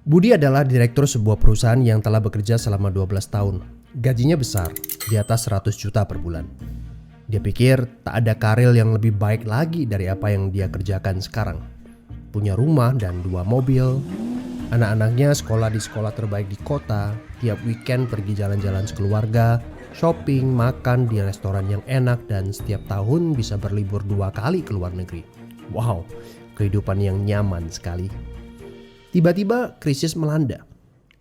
Budi adalah direktur sebuah perusahaan yang telah bekerja selama 12 tahun. Gajinya besar, di atas 100 juta per bulan. Dia pikir tak ada karir yang lebih baik lagi dari apa yang dia kerjakan sekarang. Punya rumah dan 2 mobil. Anak-anaknya sekolah di sekolah terbaik di kota. Tiap weekend pergi jalan-jalan sekeluarga, shopping, makan di restoran yang enak, dan setiap tahun bisa berlibur 2 kali ke luar negeri. Wow, kehidupan yang nyaman sekali. Tiba-tiba krisis melanda.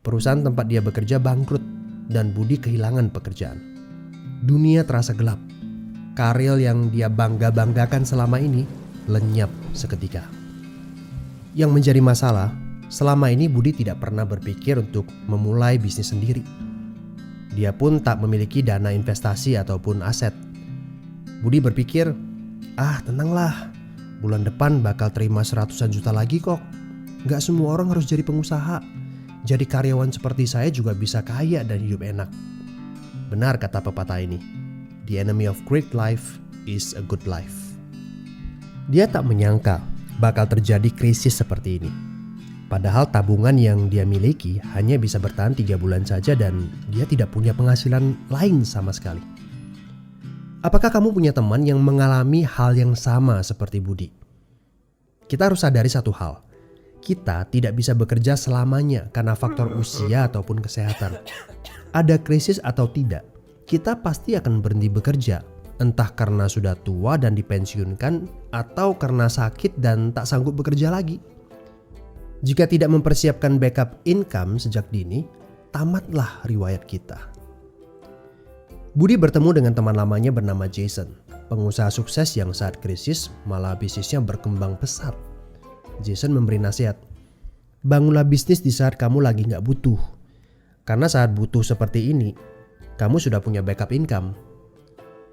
Perusahaan tempat dia bekerja bangkrut dan Budi kehilangan pekerjaan. Dunia terasa gelap. Karir yang dia bangga-banggakan selama ini lenyap seketika. Yang menjadi masalah, selama ini Budi tidak pernah berpikir untuk memulai bisnis sendiri. Dia pun tak memiliki dana investasi ataupun aset. Budi berpikir, tenanglah, bulan depan bakal terima 100-an juta lagi kok. Gak semua orang harus jadi pengusaha. Jadi karyawan seperti saya juga bisa kaya dan hidup enak. Benar kata pepatah ini. The enemy of great life is a good life. Dia tak menyangka bakal terjadi krisis seperti ini. Padahal tabungan yang dia miliki hanya bisa bertahan 3 bulan saja dan dia tidak punya penghasilan lain sama sekali. Apakah kamu punya teman yang mengalami hal yang sama seperti Budi? Kita harus sadari satu hal. Kita tidak bisa bekerja selamanya karena faktor usia ataupun kesehatan. Ada krisis atau tidak, kita pasti akan berhenti bekerja. Entah karena sudah tua dan dipensiunkan atau karena sakit dan tak sanggup bekerja lagi. Jika tidak mempersiapkan backup income sejak dini, tamatlah riwayat kita. Budi bertemu dengan teman lamanya bernama Jason, pengusaha sukses yang saat krisis malah bisnisnya berkembang pesat. Jason memberi nasihat, bangunlah bisnis di saat kamu lagi gak butuh. Karena saat butuh seperti ini, kamu sudah punya backup income.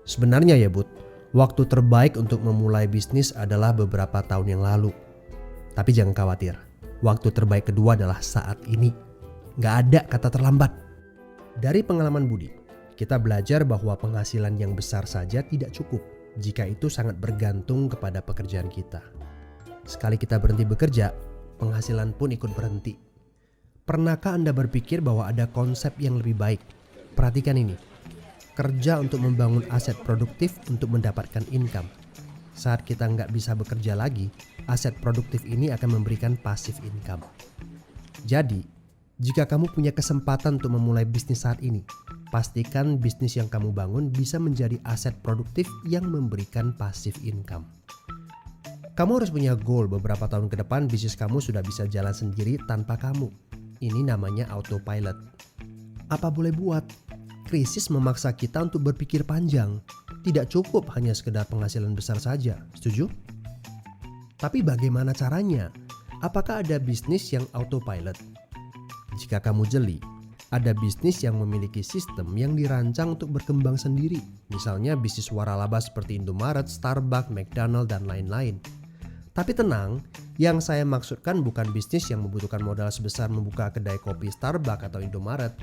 Sebenarnya ya Bud, waktu terbaik untuk memulai bisnis adalah beberapa tahun yang lalu. Tapi jangan khawatir, waktu terbaik kedua adalah saat ini. Gak ada kata terlambat. Dari pengalaman Budi, kita belajar bahwa penghasilan yang besar saja tidak cukup jika itu sangat bergantung kepada pekerjaan kita. Sekali kita berhenti bekerja, penghasilan pun ikut berhenti. Pernahkah Anda berpikir bahwa ada konsep yang lebih baik? Perhatikan ini. Kerja untuk membangun aset produktif untuk mendapatkan income. Saat kita nggak bisa bekerja lagi, aset produktif ini akan memberikan passive income. Jadi, jika kamu punya kesempatan untuk memulai bisnis saat ini, pastikan bisnis yang kamu bangun bisa menjadi aset produktif yang memberikan passive income. Kamu harus punya goal beberapa tahun ke depan bisnis kamu sudah bisa jalan sendiri tanpa kamu. Ini namanya autopilot. Apa boleh buat? Krisis memaksa kita untuk berpikir panjang. Tidak cukup hanya sekedar penghasilan besar saja. Setuju? Tapi bagaimana caranya? Apakah ada bisnis yang autopilot? Jika kamu jeli, ada bisnis yang memiliki sistem yang dirancang untuk berkembang sendiri. Misalnya bisnis waralaba seperti Indomaret, Starbucks, McDonald, dan lain-lain. Tapi tenang, yang saya maksudkan bukan bisnis yang membutuhkan modal sebesar membuka kedai kopi Starbucks atau Indomaret.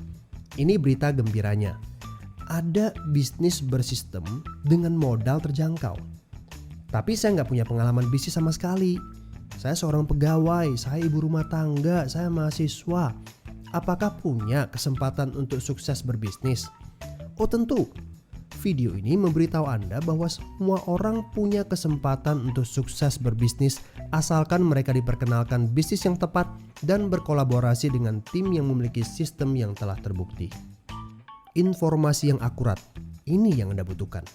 Ini berita gembiranya. Ada bisnis bersistem dengan modal terjangkau. Tapi saya nggak punya pengalaman bisnis sama sekali. Saya seorang pegawai, saya ibu rumah tangga, saya mahasiswa. Apakah punya kesempatan untuk sukses berbisnis? Oh tentu. Video ini memberitahu Anda bahwa semua orang punya kesempatan untuk sukses berbisnis asalkan mereka diperkenalkan bisnis yang tepat dan berkolaborasi dengan tim yang memiliki sistem yang telah terbukti. Informasi yang akurat, ini yang Anda butuhkan.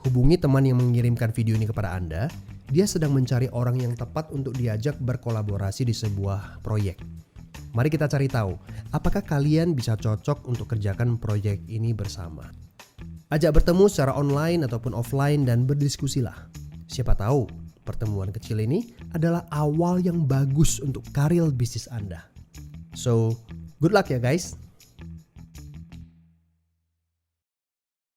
Hubungi teman yang mengirimkan video ini kepada Anda. Dia sedang mencari orang yang tepat untuk diajak berkolaborasi di sebuah proyek. Mari kita cari tahu, apakah kalian bisa cocok untuk kerjakan proyek ini bersama. Ajak bertemu secara online ataupun offline dan berdiskusilah. Siapa tahu pertemuan kecil ini adalah awal yang bagus untuk karir bisnis Anda. So, good luck ya guys.